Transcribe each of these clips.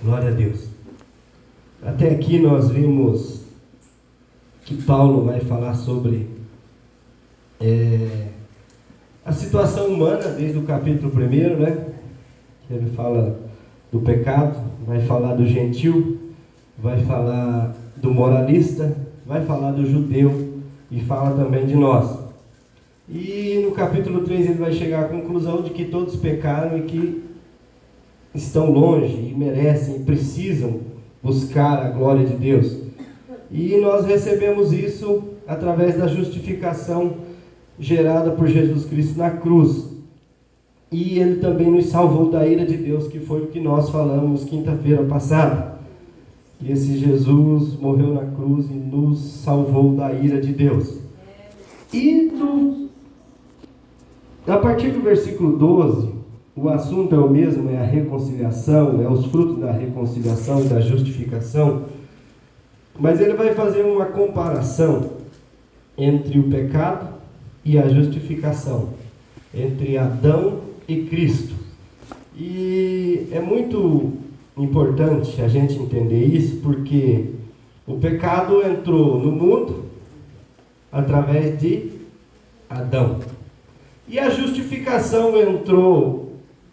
Glória a Deus. Até aqui nós vimos que Paulo vai falar sobre a situação humana, desde o capítulo 1, né? Ele fala do pecado, vai falar do gentil, vai falar do moralista, vai falar do judeu e fala também de nós. E no capítulo 3 ele vai chegar à conclusão de que todos pecaram e que estão longe e merecem e precisam buscar a glória de Deus. E nós recebemos isso através da justificação gerada por Jesus Cristo na cruz. E Ele também nos salvou da ira de Deus, que foi o que nós falamos quinta-feira passada. E esse Jesus morreu na cruz e nos salvou da ira de Deus. E a partir do versículo 12, o assunto é o mesmo, é a reconciliação, é os frutos da reconciliação e da justificação. Mas ele vai fazer uma comparação entre o pecado e a justificação, entre Adão e Cristo. E é muito importante a gente entender isso, porque o pecado entrou no mundo através de Adão. E a justificação entrou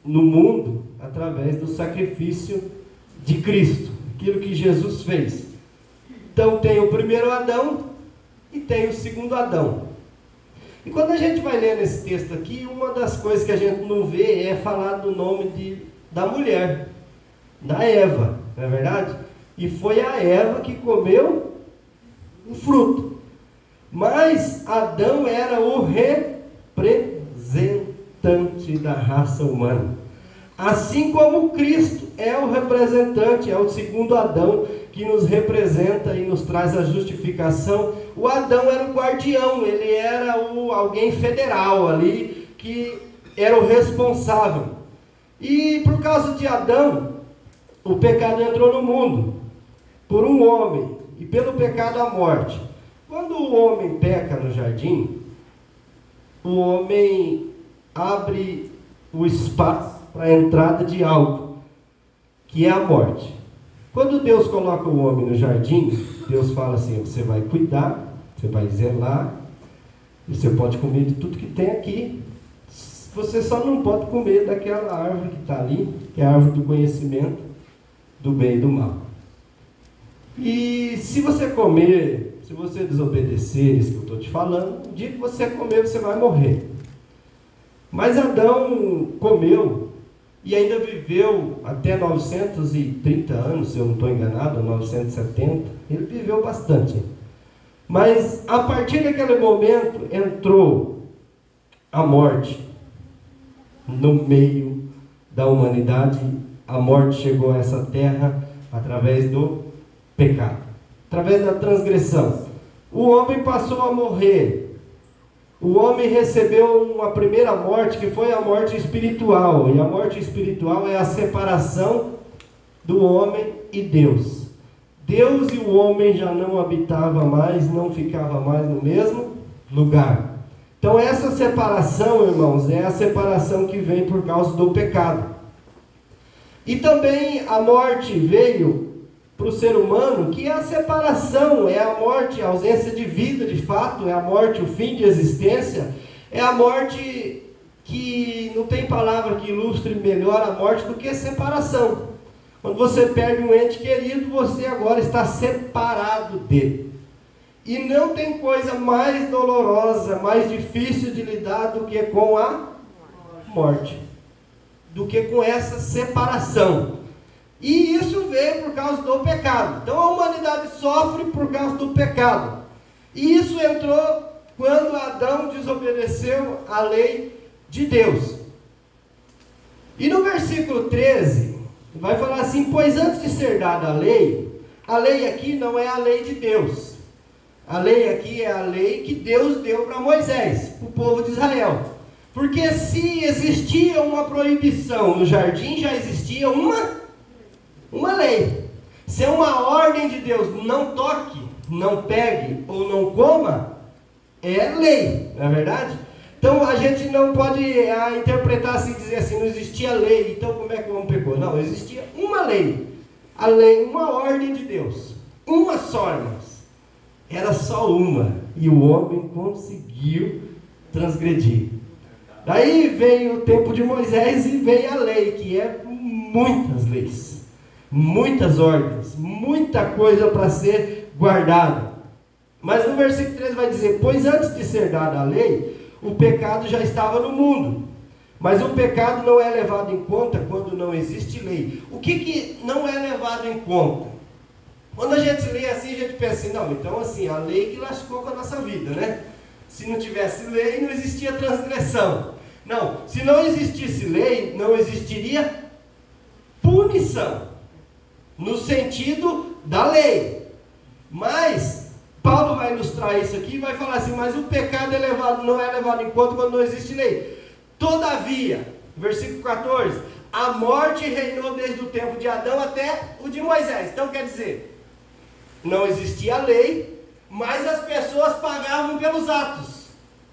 no mundo através do sacrifício de Cristo, aquilo que Jesus fez. Então tem o primeiro Adão e tem o segundo Adão. E quando a gente vai ler nesse texto aqui, uma das coisas que a gente não vê é falar do nome da mulher, da Eva, não é verdade? E foi a Eva que comeu o fruto. Mas Adão era o representante da raça humana. Assim como Cristo é o representante, é o segundo Adão que nos representa e nos traz a justificação. O Adão era o guardião, ele era alguém federal ali, que era o responsável. E por causa de Adão, o pecado entrou no mundo, por um homem, e pelo pecado a morte. Quando o homem peca no jardim, o homem abre o espaço para a entrada de algo, que é a morte. Quando Deus coloca o homem no jardim, Deus fala assim: você vai cuidar, você vai zelar, e você pode comer de tudo que tem aqui. Você só não pode comer daquela árvore que está ali, que é a árvore do conhecimento do bem e do mal. E se você comer, se você desobedecer isso que eu estou te falando, no dia que você comer, você vai morrer. Mas Adão comeu e ainda viveu até 930 anos, se eu não estou enganado, 970, ele viveu bastante. Mas a partir daquele momento entrou a morte no meio da humanidade. A morte chegou a essa terra através do pecado, através da transgressão. O homem passou a morrer. O homem recebeu uma primeira morte, que foi a morte espiritual. E a morte espiritual é a separação do homem e Deus. Deus e o homem já não habitavam mais, não ficavam mais no mesmo lugar. Então essa separação, irmãos, é a separação que vem por causa do pecado. E também a morte veio para o ser humano, que é a separação, é a morte, a ausência de vida de fato, é a morte, o fim de existência, é a morte que não tem palavra que ilustre melhor a morte do que separação. Quando você perde um ente querido, você agora está separado dele. E não tem coisa mais dolorosa, mais difícil de lidar do que com a morte, do que com essa separação. E isso veio por causa do pecado. Então a humanidade sofre por causa do pecado. E isso entrou quando Adão desobedeceu a lei de Deus. E no versículo 13, vai falar assim: pois antes de ser dada a lei aqui não é a lei de Deus. A lei aqui é a lei que Deus deu para Moisés, para o povo de Israel. Porque se existia uma proibição no jardim, já existia uma lei. Se é uma ordem de Deus, não toque, não pegue ou não coma, é lei, não é verdade? Então a gente não pode interpretar assim, dizer assim, não existia lei, então como é que o homem pecou? Não, existia uma lei. A lei, uma ordem de Deus, uma só, irmãos. Era só uma, e o homem conseguiu transgredir. Daí veio o tempo de Moisés e veio a lei, que é muitas leis, muitas ordens, muita coisa para ser guardada. Mas no versículo 3 vai dizer: pois antes de ser dada a lei, o pecado já estava no mundo. Mas o pecado não é levado em conta quando não existe lei. O que não é levado em conta? Quando a gente lê assim, a gente pensa assim: não, então assim, a lei que lascou com a nossa vida, né? Se não tivesse lei, não existia transgressão. Não, se não existisse lei, não existiria punição, no sentido da lei. Mas Paulo vai ilustrar isso aqui e vai falar assim: mas o pecado não é levado em conta quando não existe lei. Todavia, versículo 14, a morte reinou desde o tempo de Adão até o de Moisés. Então quer dizer, não existia lei, mas as pessoas pagavam pelos atos.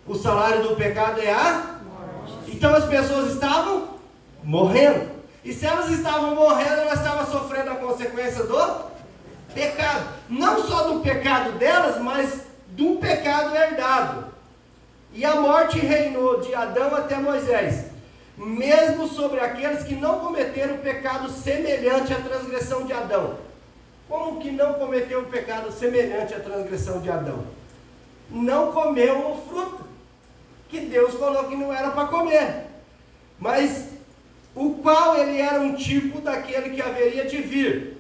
O salário do pecado é a morte. Então as pessoas estavam morrendo. E se elas estavam morrendo, elas estavam sofrendo a consequência do pecado. Não só do pecado delas, mas do pecado herdado. E a morte reinou de Adão até Moisés, mesmo sobre aqueles que não cometeram pecado semelhante à transgressão de Adão. Como que não cometeu um pecado semelhante à transgressão de Adão? Não comeu o fruto que Deus falou que não era para comer, mas o qual ele era um tipo daquele que haveria de vir.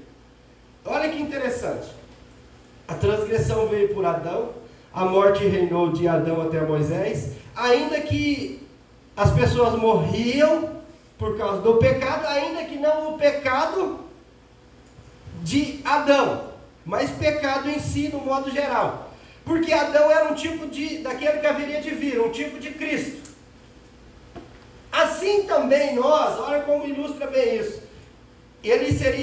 Olha que interessante. A transgressão veio por Adão, a morte reinou de Adão até Moisés, ainda que as pessoas morriam por causa do pecado, ainda que não o pecado de Adão, mas pecado em si, no modo geral. Porque Adão era um tipo daquele que haveria de vir, um tipo de Cristo. Assim também nós, olha como ilustra bem isso.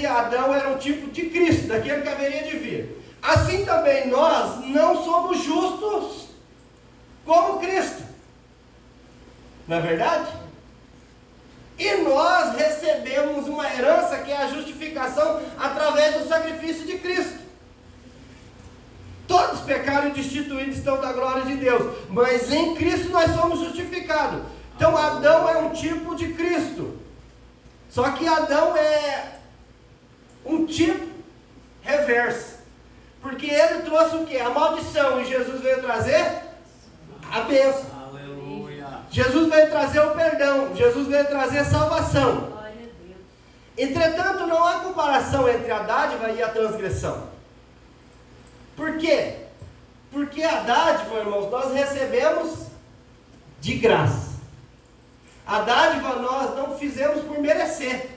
Adão era um tipo de Cristo, daquele que haveria de vir. Assim também nós não somos justos como Cristo. Não é verdade? E nós recebemos uma herança que é a justificação através do sacrifício de Cristo. Todos pecaram e destituídos estão da glória de Deus, mas em Cristo nós somos justificados. Então Adão é um tipo de Cristo. Só que Adão é um tipo reverso. Porque ele trouxe o quê? A maldição. E Jesus veio trazer a bênção. Aleluia. Jesus veio trazer o perdão. Jesus veio trazer a salvação. Glória a Deus. Entretanto, não há comparação entre a dádiva e a transgressão. Por quê? Porque a dádiva, irmãos, nós recebemos de graça. A dádiva nós não fizemos por merecer.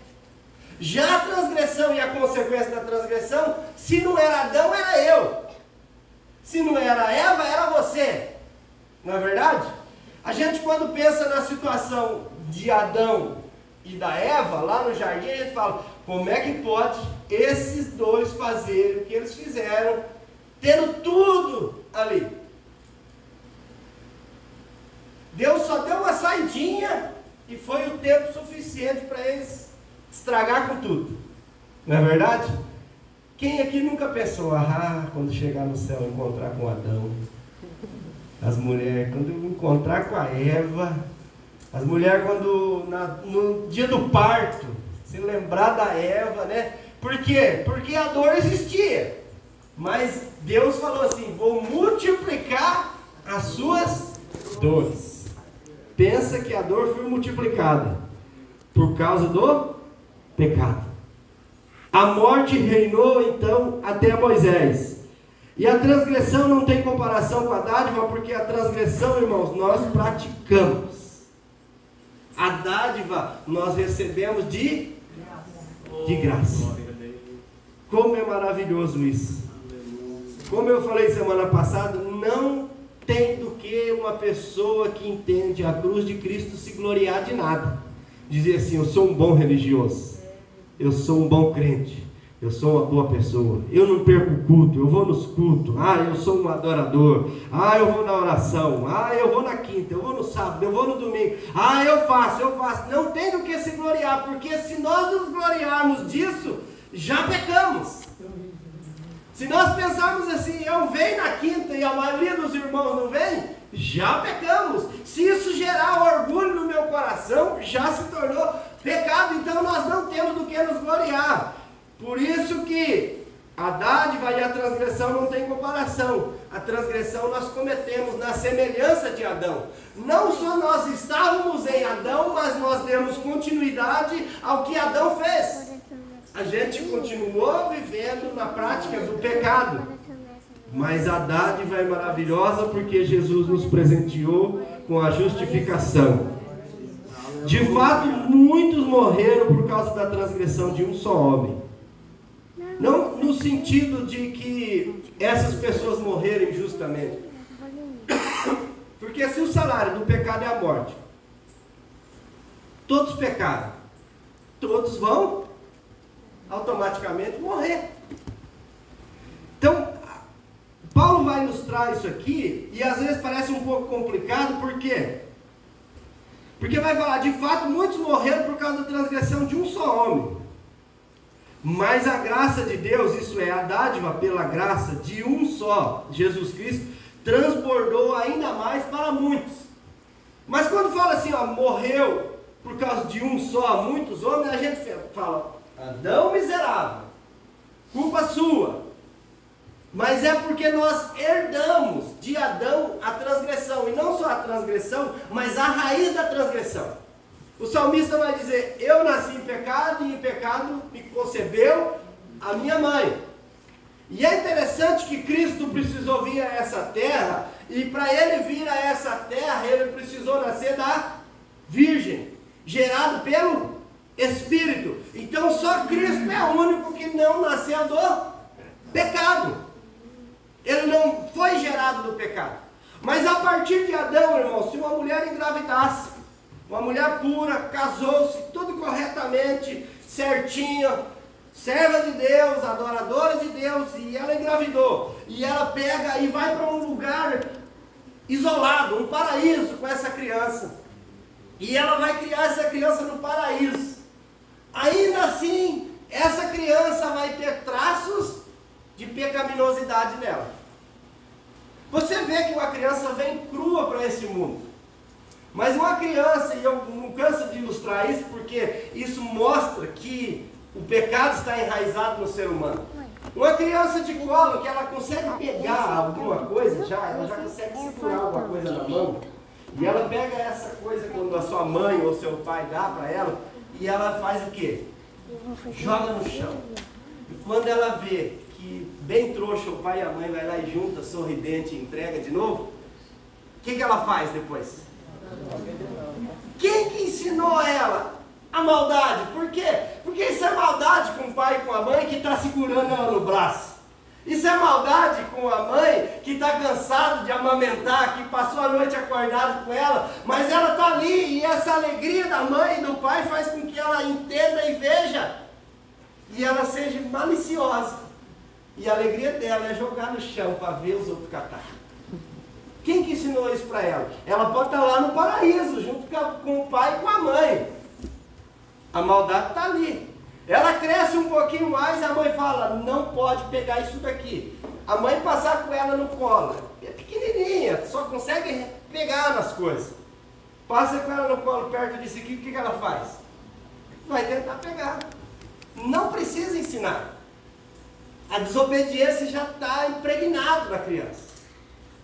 Já a transgressão e a consequência da transgressão, se não era Adão, era eu. Se não era Eva, era você. Não é verdade? A gente, quando pensa na situação de Adão e da Eva, lá no jardim, a gente fala: como é que pode esses dois fazerem o que eles fizeram, tendo tudo ali? Deus só deu uma saidinha e foi o tempo suficiente para eles estragar com tudo. Não é verdade? Quem aqui nunca pensou: quando chegar no céu encontrar com Adão, as mulheres, quando eu encontrar com a Eva, as mulheres no dia do parto, se lembrar da Eva, né? Por quê? Porque a dor existia, mas Deus falou assim: vou multiplicar as suas dores. Pensa que a dor foi multiplicada por causa do pecado. A morte reinou então até Moisés. E a transgressão não tem comparação com a dádiva, porque a transgressão, irmãos, nós praticamos. A dádiva nós recebemos de graça. Como é maravilhoso isso. Como eu falei semana passada, não tem do que uma pessoa que entende a cruz de Cristo se gloriar de nada. Dizer assim: eu sou um bom religioso, eu sou um bom crente, eu sou uma boa pessoa, eu não perco culto, eu vou nos cultos, eu sou um adorador, eu vou na oração, eu vou na quinta, eu vou no sábado, eu vou no domingo, eu faço. Não tem do que se gloriar, porque se nós nos gloriarmos disso, já pecamos. Se nós pensarmos assim, eu venho na quinta e a maioria dos irmãos não vem, já pecamos. Se isso gerar orgulho no meu coração, já se tornou pecado. Então nós não temos do que nos gloriar. Por isso que a dádiva e a transgressão não tem comparação. A transgressão nós cometemos na semelhança de Adão. Não só nós estávamos em Adão, mas nós demos continuidade ao que Adão fez. A gente continuou vivendo na prática do pecado. Mas a dádiva é maravilhosa porque Jesus nos presenteou com a justificação. De fato, muitos morreram por causa da transgressão de um só homem. Não no sentido de que essas pessoas morreram injustamente. Porque se o salário do pecado é a morte, todos pecaram, todos vão automaticamente morrer. Então, Paulo vai ilustrar isso aqui, e às vezes parece um pouco complicado, por quê? Porque vai falar, de fato, muitos morreram por causa da transgressão de um só homem. Mas a graça de Deus, isso é, a dádiva pela graça de um só, Jesus Cristo, transbordou ainda mais para muitos. Mas quando fala assim, ó, morreu por causa de um só, muitos homens, a gente fala, Adão miserável, culpa sua. Mas é porque nós herdamos de Adão a transgressão, e não só a transgressão, mas a raiz da transgressão. O salmista vai dizer, eu nasci em pecado, e em pecado me concebeu a minha mãe. E é interessante que Cristo precisou vir a essa terra, e para ele vir a essa terra, ele precisou nascer da Virgem, gerado pelo Espírito. Então só Cristo é o único que não nasceu do pecado. Ele não foi gerado do pecado. Mas a partir de Adão, irmão, se uma mulher engravidasse, uma mulher pura, casou-se, tudo corretamente, certinho, serva de Deus, adoradora de Deus, e ela engravidou, e ela pega e vai para um lugar isolado, um paraíso com essa criança, e ela vai criar essa criança no paraíso. Ainda assim, essa criança vai ter traços de pecaminosidade nela. Você vê que uma criança vem crua para esse mundo. Mas uma criança, e eu não canso de ilustrar isso, porque isso mostra que o pecado está enraizado no ser humano. Uma criança de colo, que ela consegue pegar alguma coisa, ela já consegue segurar alguma coisa na mão, e ela pega essa coisa quando a sua mãe ou seu pai dá para ela, e ela faz o quê? Joga no chão. E quando ela vê que bem trouxa o pai e a mãe vai lá e junta, sorridente, e entrega de novo, o que ela faz depois? Quem que ensinou ela a maldade? Por quê? Porque isso é maldade com o pai e com a mãe que está segurando ela no braço. Isso é maldade com a mãe que está cansado de amamentar, que passou a noite acordado com ela, mas ela está ali, e essa alegria da mãe e do pai faz com que ela entenda e veja, e ela seja maliciosa. E a alegria dela é jogar no chão para ver os outros catar. Quem que ensinou isso para ela? Ela pode estar lá no paraíso, junto com o pai e com a mãe. A maldade está ali. Ela cresce um pouquinho mais, a mãe fala, não pode pegar isso daqui. A mãe passar com ela no colo. É pequenininha, só consegue pegar nas coisas. Passa com ela no colo perto disso aqui, o que ela faz? Vai tentar pegar. Não precisa ensinar. A desobediência já está impregnada na criança.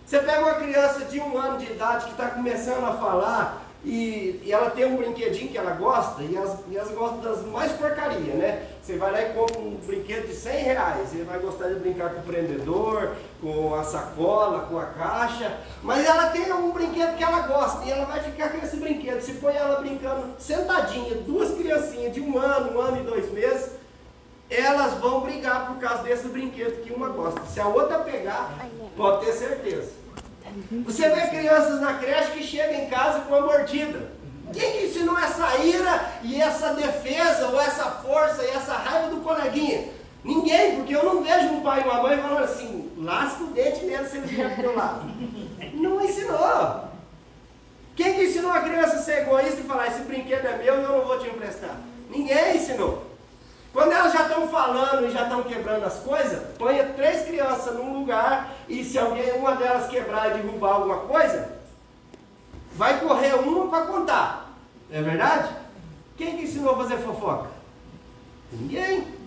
Você pega uma criança de 1 ano de idade que está começando a falar e ela tem um brinquedinho que ela gosta e elas gostam das mais porcarias, né? Você vai lá e compra um brinquedo de R$100, ele vai gostar de brincar com o prendedor, com a sacola, com a caixa, mas ela tem um brinquedo que ela gosta e ela vai ficar com esse brinquedo. Se põe ela brincando sentadinha, 2 criancinhas de 1 ano e 2 meses, elas vão brigar por causa desse brinquedo que uma gosta. Se a outra pegar, pode ter certeza. Você vê crianças na creche que chegam em casa com uma mordida. Quem que ensinou essa ira e essa defesa, ou essa força e essa raiva do coleguinha? Ninguém, porque eu não vejo um pai e uma mãe falando assim, lasca o dente dele se ele vier do teu lado. Não ensinou. Quem que ensinou a criança a ser egoísta e falar, esse brinquedo é meu e eu não vou te emprestar? Ninguém ensinou. Quando elas já estão estão falando e já estão quebrando as coisas, ponha 3 crianças num lugar e se uma delas quebrar e derrubar alguma coisa, vai correr uma para contar. É verdade? Quem que ensinou a fazer fofoca? Ninguém.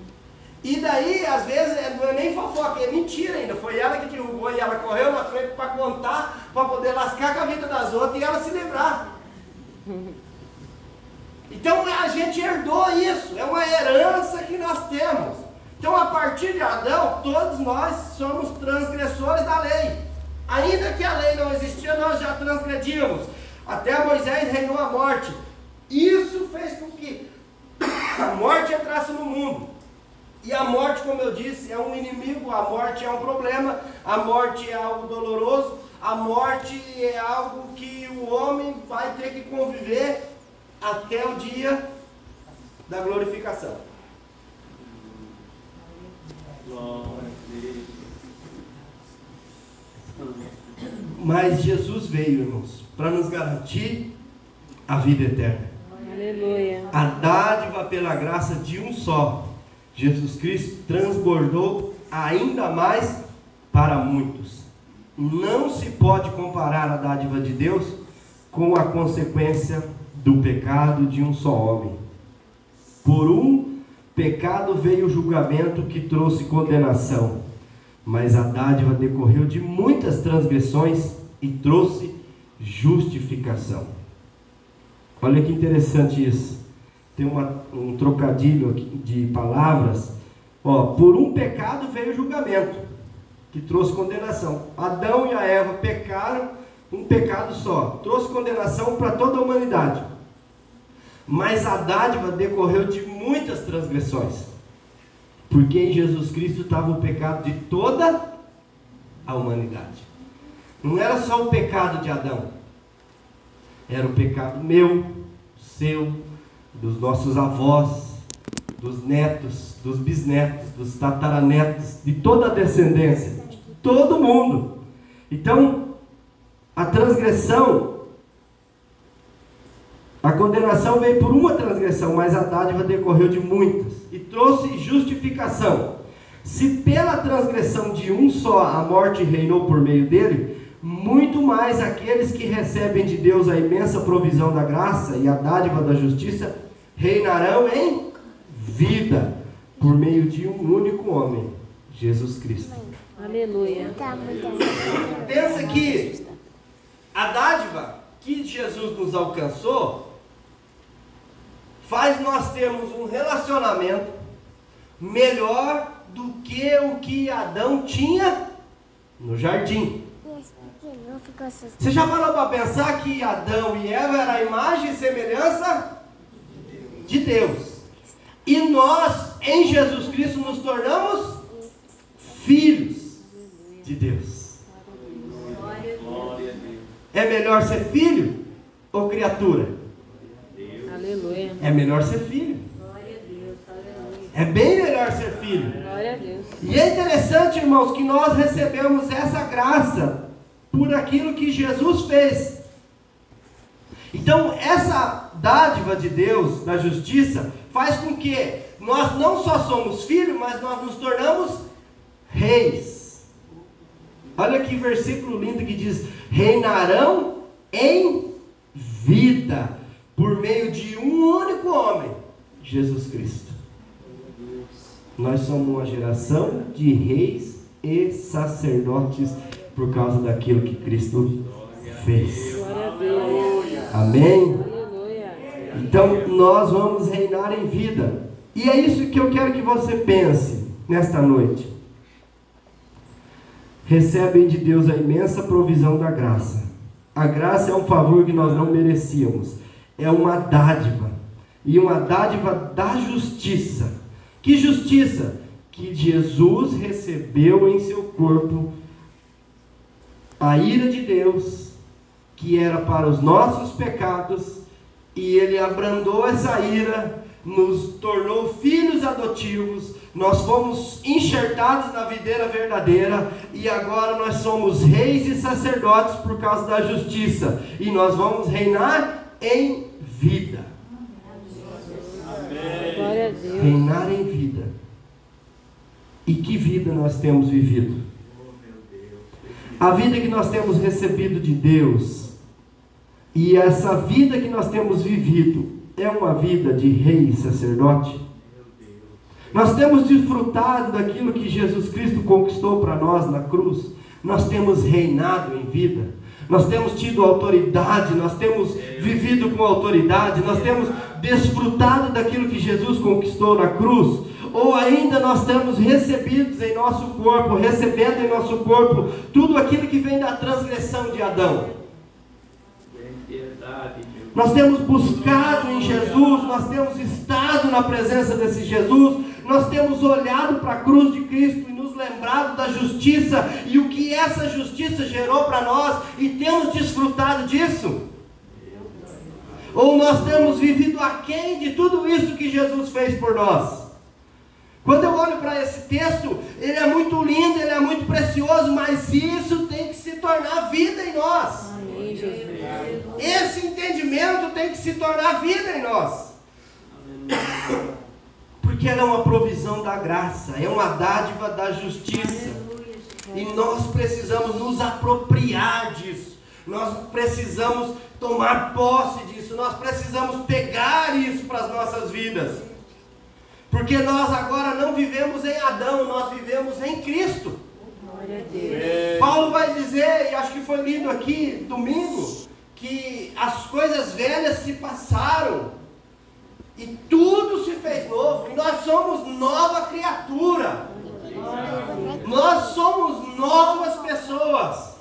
E daí, às vezes, não é nem fofoca, é mentira ainda. Foi ela que derrubou e ela correu na frente para contar, para poder lascar com a vida das outras e ela se livrar. Então a gente herdou isso, é uma herança que nós temos. Então a partir de Adão, todos nós somos transgressores da lei. Ainda que a lei não existia, nós já transgredíamos. Até Moisés reinou a morte. Isso fez com que a morte entrasse no mundo. E a morte, como eu disse, é um inimigo, a morte é um problema, a morte é algo doloroso, a morte é algo que o homem vai ter que conviver até o dia da glorificação. Mas Jesus veio, irmãos, para nos garantir a vida eterna. Aleluia. A dádiva pela graça de um só, Jesus Cristo, transbordou ainda mais para muitos. Não se pode comparar a dádiva de Deus com a consequência do pecado de um só homem. Por um pecado veio o julgamento que trouxe condenação, mas a dádiva decorreu de muitas transgressões e trouxe justificação. Olha que interessante isso. Tem um trocadilho aqui de palavras. Por um pecado veio o julgamento que trouxe condenação. Adão e a Eva pecaram, um pecado só, trouxe condenação para toda a humanidade. Mas a dádiva decorreu de muitas transgressões, porque em Jesus Cristo estava o pecado de toda a humanidade. Não era só o pecado de Adão, era o pecado meu, seu, dos nossos avós, dos netos, dos bisnetos, dos tataranetos, de toda a descendência, de todo mundo. Então, a transgressão, a condenação veio por uma transgressão, mas a dádiva decorreu de muitas e trouxe justificação. Se pela transgressão de um só a morte reinou por meio dele, muito mais aqueles que recebem de Deus a imensa provisão da graça e a dádiva da justiça reinarão em vida por meio de um único homem, Jesus Cristo. Aleluia. Pensa que a dádiva que Jesus nos alcançou faz nós termos um relacionamento melhor do que o que Adão tinha no jardim. Você já parou para pensar que Adão e Eva eram a imagem e semelhança de Deus? E nós, em Jesus Cristo, nos tornamos filhos de Deus. É melhor ser filho ou criatura? Aleluia. É melhor ser filho. É bem melhor ser filho. Glória a Deus. E é interessante, irmãos, que nós recebemos essa graça por aquilo que Jesus fez. Então, essa dádiva de Deus, da justiça, faz com que nós não só somos filhos, mas nós nos tornamos reis. Olha que versículo lindo que diz: reinarão em vida, por meio de um único homem, Jesus Cristo. Nós somos uma geração de reis e sacerdotes por causa daquilo que Cristo fez. Glória a Deus. Amém? Aleluia. Então nós vamos reinar em vida. E é isso que eu quero que você pense nesta noite. Recebem de Deus a imensa provisão da graça. A graça é um favor que nós não merecíamos. É uma dádiva. E uma dádiva da justiça. Que justiça? Que Jesus recebeu em seu corpo a ira de Deus, que era para os nossos pecados, e Ele abrandou essa ira, nos tornou filhos adotivos, nós fomos enxertados na videira verdadeira, e agora nós somos reis e sacerdotes por causa da justiça, e nós vamos reinar em vida. Glória a Deus. Reinar em vida. E que vida nós temos vivido? A vida que nós temos recebido de Deus, e essa vida que nós temos vivido, é uma vida de rei e sacerdote? Nós temos desfrutado daquilo que Jesus Cristo conquistou para nós na cruz? Nós temos reinado em vida? Nós temos tido autoridade? Nós temos vivido com autoridade? Nós temos desfrutado daquilo que Jesus conquistou na cruz? Ou ainda nós temos recebido em nosso corpo, recebendo em nosso corpo tudo aquilo que vem da transgressão de Adão? Nós temos buscado em Jesus, nós temos estado na presença desse Jesus, nós temos olhado para a cruz de Cristo e nos lembrado da justiça e o que essa justiça gerou para nós, e temos desfrutado disso? Ou nós temos vivido aquém de tudo isso que Jesus fez por nós? Quando eu olho para esse texto, ele é muito lindo, ele é muito precioso, mas isso tem que se tornar vida em nós. Amém, Jesus. Esse entendimento tem que se tornar vida em nós. Porque ela é uma provisão da graça, é uma dádiva da justiça. E nós precisamos nos apropriar disso. Nós precisamos tomar posse disso. Nós precisamos pegar isso para as nossas vidas. Porque nós agora não vivemos em Adão, nós vivemos em Cristo. Glória a Deus. Paulo vai dizer, e acho que foi lido aqui domingo, que as coisas velhas se passaram e tudo se fez novo, e nós somos nova criatura, nós somos novas pessoas.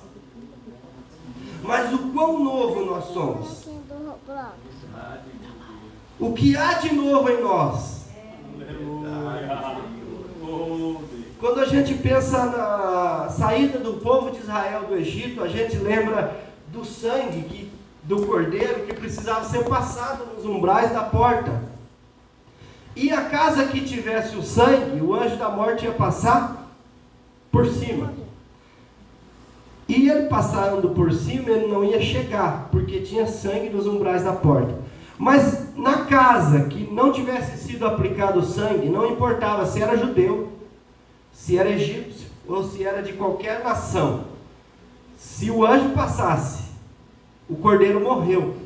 Mas o quão novo nós somos? O que há de novo em nós? Quando a gente pensa na saída do povo de Israel do Egito, a gente lembra do sangue do cordeiro que precisava ser passado nos umbrais da porta. E a casa que tivesse o sangue, o anjo da morte ia passar por cima. E ele passando por cima, ele não ia chegar, porque tinha sangue nos umbrais da porta. Mas na casa que não tivesse sido aplicado sangue, não importava se era judeu, se era egípcio ou se era de qualquer nação, se o anjo passasse, o cordeiro morreu,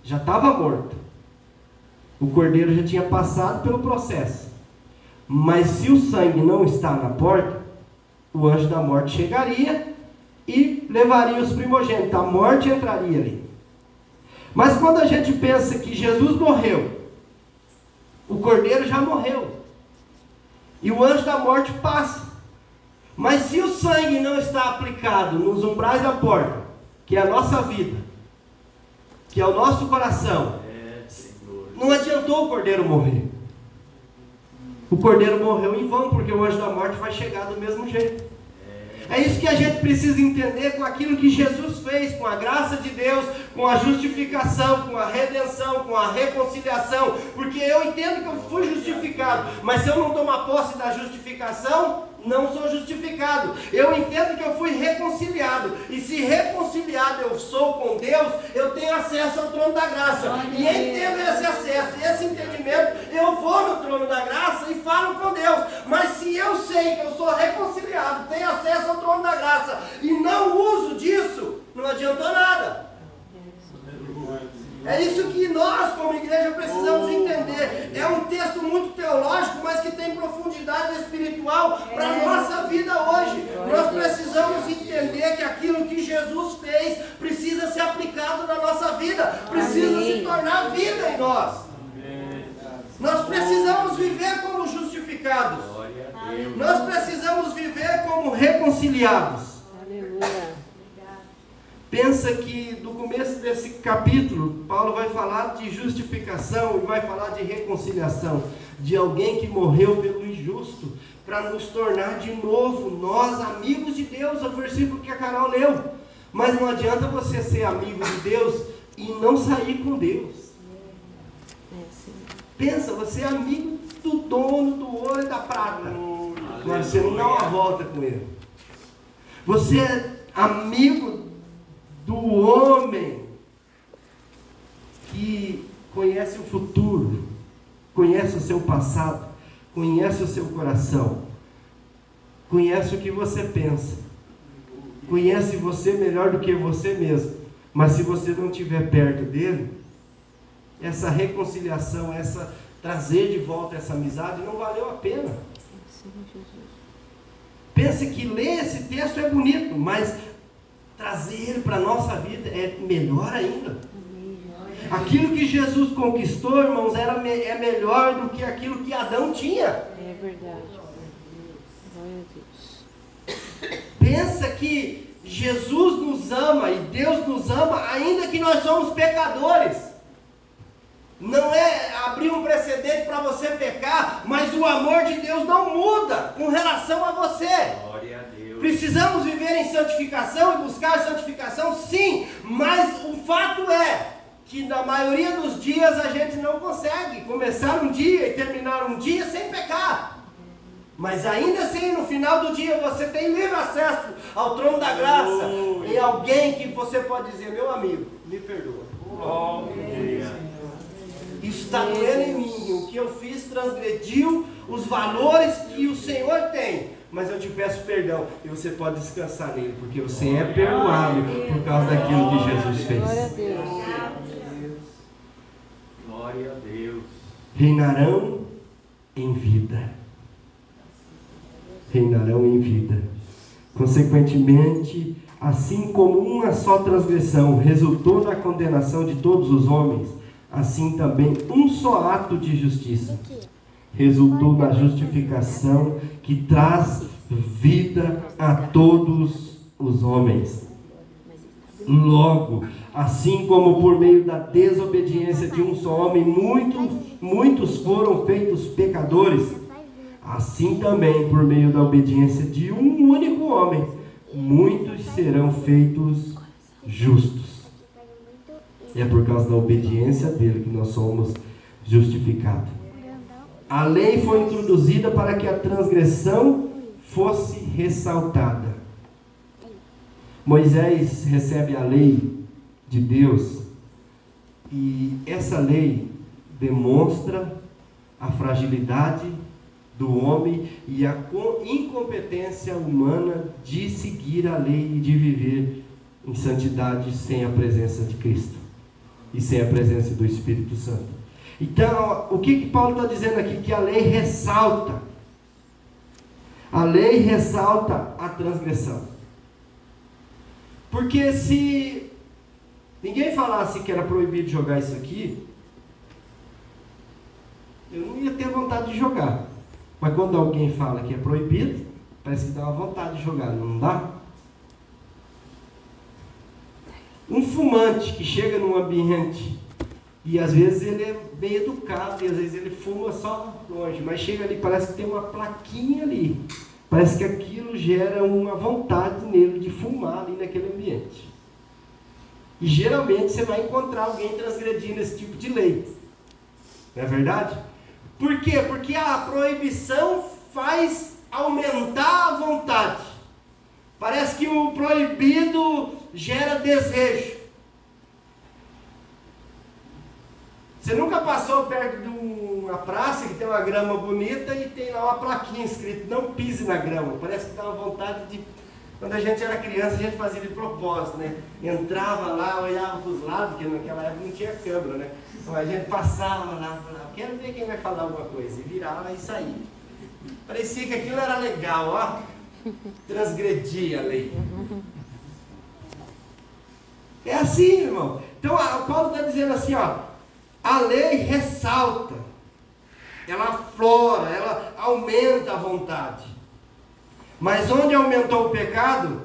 já estava morto. O cordeiro já tinha passado pelo processo. Mas se o sangue não está na porta, o anjo da morte chegaria e levaria os primogênitos. A morte entraria ali. Mas quando a gente pensa que Jesus morreu, o cordeiro já morreu, e o anjo da morte passa. Mas se o sangue não está aplicado nos umbrais da porta, que é a nossa vida, que é o nosso coração, não adiantou o cordeiro morrer. O cordeiro morreu em vão, porque o anjo da morte vai chegar do mesmo jeito. É isso que a gente precisa entender com aquilo que Jesus fez, com a graça de Deus, com a justificação, com a redenção, com a reconciliação. Porque eu entendo que eu fui justificado, mas se eu não tomar posse da justificação, não sou justificado. Eu entendo que eu fui reconciliado, e se reconciliado eu sou com Deus, eu tenho acesso ao trono da graça. E entendo esse acesso, esse entendimento, eu vou no trono da graça e falo com Deus. Mas se eu sei que eu sou reconciliado, tenho acesso ao trono da graça e não uso disso, não adiantou nada. É isso que nós, como igreja, precisamos entender. É um texto muito teológico, mas que tem profundidade espiritual para a nossa vida hoje. Nós precisamos entender que aquilo que Jesus fez precisa ser aplicado na nossa vida, precisa se tornar vida em nós. Nós precisamos viver como justificados. Nós precisamos viver como reconciliados. Aleluia. Pensa que no começo desse capítulo, Paulo vai falar de justificação e vai falar de reconciliação, de alguém que morreu pelo injusto, para nos tornar de novo, nós amigos de Deus, é o versículo que a Carol leu. Mas não adianta você ser amigo de Deus e não sair com Deus. Pensa, você é amigo do dono do ouro e da prata, mas você não dá uma volta com ele. Você é amigo do homem que conhece o futuro, conhece o seu passado, conhece o seu coração, conhece o que você pensa, conhece você melhor do que você mesmo. Mas se você não estiver perto dele, essa reconciliação, essa trazer de volta essa amizade não valeu a pena. Pense que ler esse texto é bonito, mas trazer ele para a nossa vida é melhor ainda. Aquilo que Jesus conquistou, irmãos, é melhor do que aquilo que Adão tinha. É verdade. Glória a Deus. Pensa que Jesus nos ama e Deus nos ama, ainda que nós somos pecadores. Não é abrir um precedente para você pecar, mas o amor de Deus não muda com relação a você. Glória a Deus. Precisamos viver em santificação e buscar santificação, sim, mas o fato é que na maioria dos dias a gente não consegue começar um dia e terminar um dia sem pecar. Mas ainda assim, no final do dia, você tem livre acesso ao trono da graça. Em alguém que você pode dizer, meu amigo, me perdoa. Isso está doendo em mim. O que eu fiz transgrediu os valores que o Senhor tem. Mas eu te peço perdão. E você pode descansar nele, porque você é perdoado por causa daquilo que Jesus fez. Glória a Deus. Glória a Deus. Reinarão em vida. Reinarão em vida. Consequentemente, assim como uma só transgressão resultou na condenação de todos os homens, assim também um só ato de justiça resultou na justificação que traz vida a todos os homens. Logo, assim como por meio da desobediência de um só homem muitos foram feitos pecadores, assim também por meio da obediência de um único homem, muitos serão feitos justos. E é por causa da obediência dele que nós somos justificados. A lei foi introduzida para que a transgressão fosse ressaltada. Moisés recebe a lei de Deus e essa lei demonstra a fragilidade do homem e a incompetência humana de seguir a lei e de viver em santidade sem a presença de Cristo e sem a presença do Espírito Santo. Então, o que Paulo está dizendo aqui? Que a lei ressalta. A lei ressalta a transgressão. Porque se ninguém falasse que era proibido jogar isso aqui, eu não ia ter vontade de jogar. Mas quando alguém fala que é proibido, parece que dá uma vontade de jogar, não dá? Um fumante que chega num ambiente e às vezes ele é bem educado e às vezes ele fuma só longe, mas chega ali, parece que tem uma plaquinha ali. Parece que aquilo gera uma vontade nele de fumar ali naquele ambiente. E geralmente você vai encontrar alguém transgredindo esse tipo de lei. Não é verdade? Por quê? Porque a proibição faz aumentar a vontade. Parece que o proibido gera desejo. Você nunca passou perto de uma praça que tem uma grama bonita e tem lá uma plaquinha escrita, não pise na grama. Parece que dá uma vontade de... Quando a gente era criança, a gente fazia de propósito, né? Entrava lá, olhava para os lados, porque naquela época não tinha câmera, né? Então a gente passava lá, falava, quero ver quem vai falar alguma coisa. E virava e saía. Parecia que aquilo era legal, ó. Transgredia a lei. É assim, irmão. Então, o Paulo está dizendo assim, ó. A lei ressalta, ela aflora, ela aumenta a vontade. Mas onde aumentou o pecado,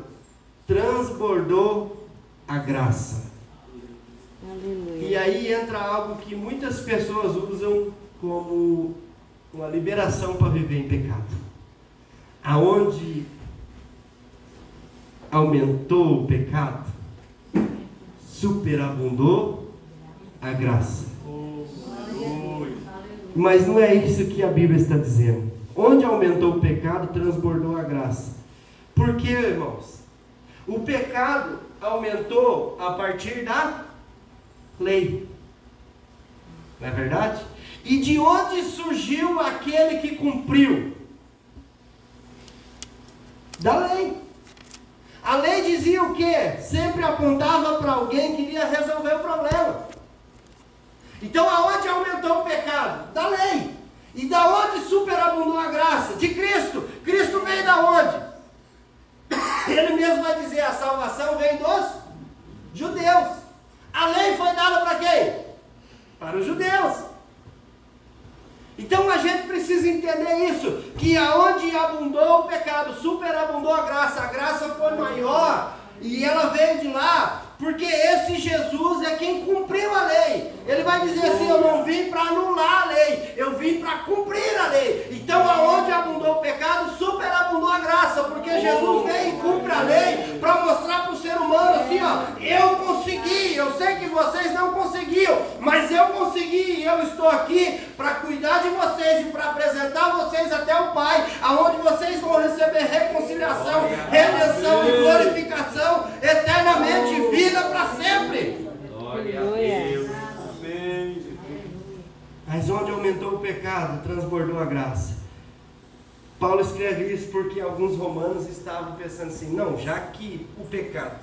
transbordou a graça. Aleluia. E aí entra algo que muitas pessoas usam como uma liberação para viver em pecado. Aonde aumentou o pecado, superabundou a graça. Mas não é isso que a Bíblia está dizendo. Onde aumentou o pecado, transbordou a graça. Por quê, irmãos? O pecado aumentou a partir da lei. Não é verdade? E de onde surgiu aquele que cumpriu? Da lei. A lei dizia o quê? Sempre apontava para alguém que iria resolver o problema. Então aonde aumentou o pecado? Da lei. E da onde superabundou a graça? De Cristo. Cristo veio da onde? Ele mesmo vai dizer, a salvação vem dos judeus. A lei foi dada para quem? Para os judeus. Então a gente precisa entender isso, que aonde abundou o pecado, superabundou a graça foi maior, e ela veio de lá, porque esse Jesus é quem cumpriu a lei. Ele vai dizer assim, eu não vim para anular a lei, eu vim para cumprir a lei. Então aonde abundou o pecado, superabundou a graça, porque Jesus vem e cumpre a lei, para mostrar para o ser humano assim, ó, eu consegui, eu sei que vocês não conseguiam, mas eu consegui, e eu estou aqui para cuidar de vocês, e para apresentar vocês até o Pai, aonde vocês vão receber reconciliação, redenção e glorificação, eternamente, vida para sempre. Glória a Deus. Mas onde aumentou o pecado, transbordou a graça. Paulo escreve isso porque alguns romanos estavam pensando assim, não, já que o pecado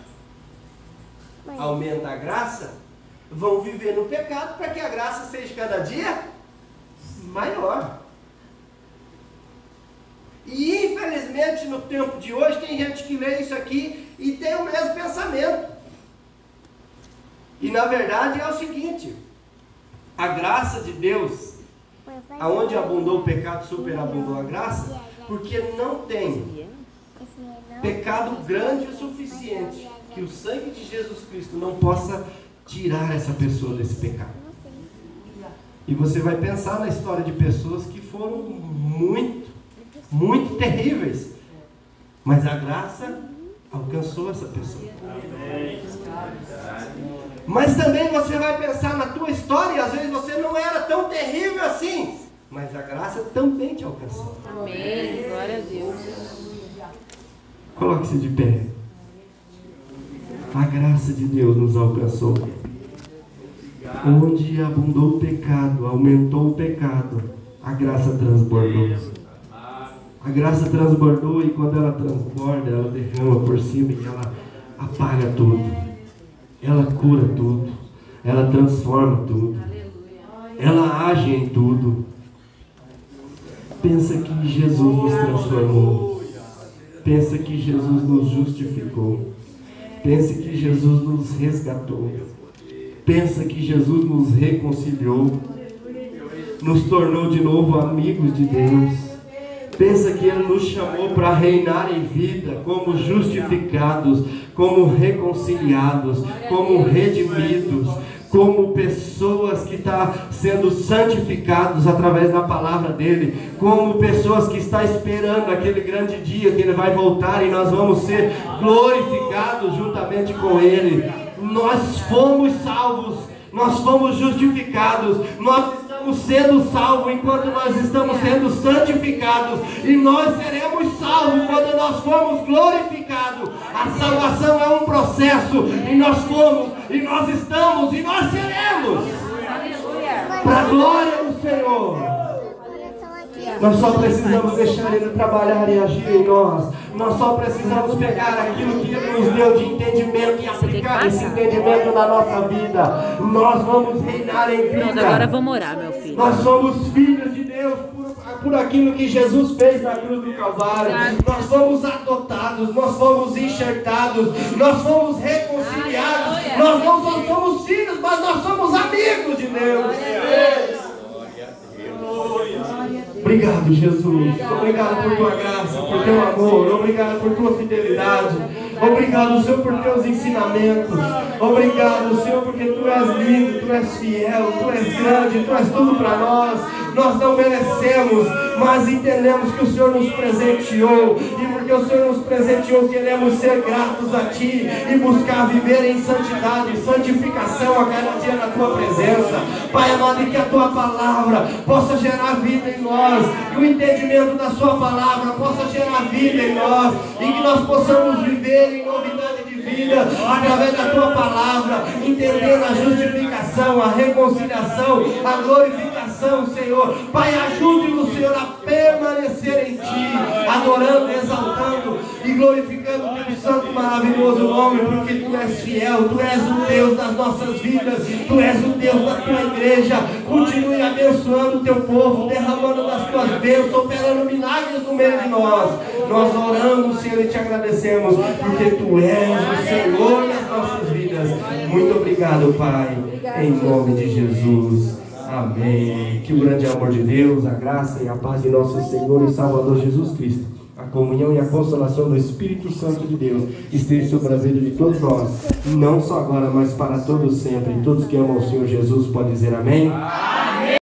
aumenta a graça, vão viver no pecado para que a graça seja cada dia maior. E infelizmente no tempo de hoje tem gente que lê isso aqui e tem o mesmo pensamento. E na verdade é o seguinte, a graça de Deus, aonde abundou o pecado, superabundou a graça, porque não tem pecado grande o suficiente que o sangue de Jesus Cristo não possa tirar essa pessoa desse pecado. E você vai pensar na história de pessoas que foram muito terríveis, mas a graça alcançou essa pessoa. Mas também você vai pensar na tua história, e às vezes você não era tão terrível assim, mas a graça também te alcançou. Amém. Glória a Deus. Coloque-se de pé. A graça de Deus nos alcançou. Onde abundou o pecado, aumentou o pecado, a graça transbordou. A graça transbordou, e quando ela transborda, ela derrama por cima e ela apaga tudo. Ela cura tudo. Ela transforma tudo. Ela age em tudo. Pensa que Jesus nos transformou. Pensa que Jesus nos justificou. Pensa que Jesus nos resgatou. Pensa que Jesus nos reconciliou. Nos tornou de novo amigos de Deus. Pensa que Ele nos chamou para reinar em vida, como justificados, como reconciliados, como redimidos, como pessoas que estão sendo santificados através da palavra dEle, como pessoas que estão esperando aquele grande dia que Ele vai voltar e nós vamos ser glorificados juntamente com Ele. Nós fomos salvos, nós fomos justificados, nós estamos sendo salvos enquanto nós estamos sendo santificados, e nós seremos salvos quando nós formos glorificados. A salvação é um processo, e nós fomos, e nós estamos, e nós seremos, para a glória do Senhor. Nós só precisamos deixar Ele trabalhar e agir em nós. Nós só precisamos pegar aquilo que Ele nos deu de entendimento e aplicar esse entendimento na nossa vida. Nós vamos reinar em vida. Agora vamos orar, meu filho. Nós somos filhos de Deus por aquilo que Jesus fez na cruz do Calvário. Nós fomos adotados, nós fomos enxertados, nós fomos reconciliados. Nós não só somos filhos, mas nós somos amigos de Deus. Obrigado, Jesus. Obrigado por tua graça, por teu amor. Obrigado por tua fidelidade. Obrigado, Senhor, por teus ensinamentos. Obrigado, Senhor, porque tu és lindo, tu és fiel, tu és grande, tu és tudo para nós. Nós não merecemos, mas entendemos que o Senhor nos presenteou. E porque o Senhor nos presenteou, queremos ser gratos a Ti e buscar viver em santidade e santificação a cada dia na Tua presença. Pai amado, e que a Tua palavra possa gerar vida em nós, que o entendimento da Sua palavra possa gerar vida em nós, e que nós possamos viver em novidade de vida através da Tua palavra, entendendo a justificação, a reconciliação, a glorificação, Senhor. Pai, ajude-nos, Senhor, a permanecer em Ti, adorando, exaltando, e glorificando o teu santo e maravilhoso nome, porque tu és fiel, tu és o Deus das nossas vidas, tu és o Deus da tua igreja. Continue abençoando o teu povo, derramando das tuas bênçãos, operando milagres no meio de nós. Nós oramos, Senhor, e te agradecemos, porque tu és o Senhor das nossas vidas. Muito obrigado, Pai, em nome de Jesus. Amém. Que o grande amor de Deus, a graça e a paz de nosso Senhor e Salvador Jesus Cristo, a comunhão e a consolação do Espírito Santo de Deus esteja sobre a vida de todos nós, não só agora, mas para todos sempre. E todos que amam o Senhor Jesus podem dizer amém.